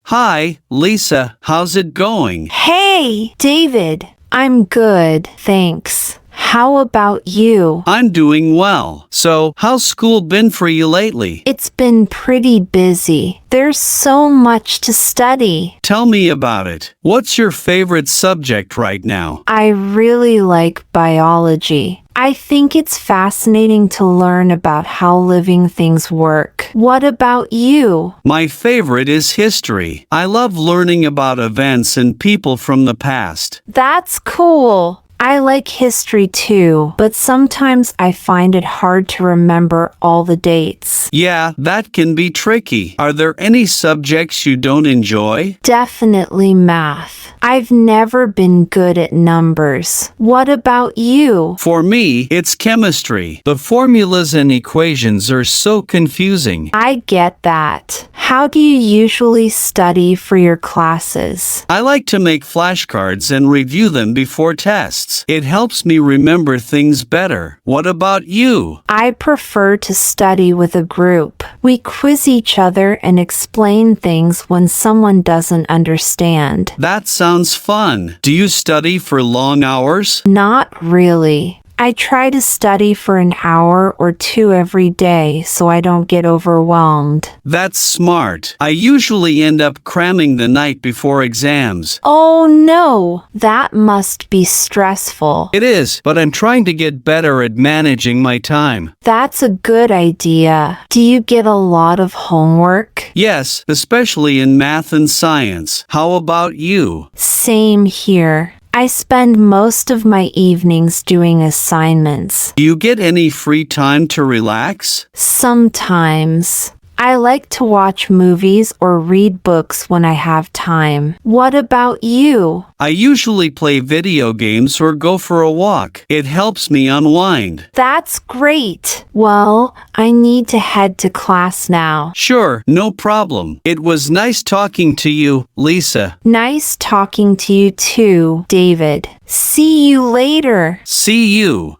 Hi, Lisa. How's it going? Hey, David. I'm good, thanks. How about you? I'm doing well. So, how's school been for you lately? It's been pretty busy. There's so much to study. Tell me about it. What's your favorite subject right now? I really like biology. I think it's fascinating to learn about how living things work. What about you? My favorite is history. I love learning about events and people from the past. That's cool. I like history too, but sometimes I find it hard to remember all the dates. Yeah, that can be tricky. Are there any subjects you don't enjoy? Definitely math. I've never been good at numbers. What about you? For me, it's chemistry. The formulas and equations are so confusing. I get that. How do you usually study for your classes? I like to make flashcards and review them before tests. It helps me remember things better. What about you? I prefer to study with a group. We quiz each other and explain things when someone doesn't understand. That sounds fun. Do you study for long hours? Not really. I try to study for an hour or two every day so I don't get overwhelmed. That's smart. I usually end up cramming the night before exams. Oh no, that must be stressful. It is, but I'm trying to get better at managing my time. That's a good idea. Do you get a lot of homework? Yes, especially in math and science. How about you? Same here. I spend most of my evenings doing assignments. Do you get any free time to relax? Sometimes. I like to watch movies or read books when I have time. What about you? I usually play video games or go for a walk. It helps me unwind. That's great. Well, I need to head to class now. Sure, no problem. It was nice talking to you, Lisa. Nice talking to you too, David. See you later. See you.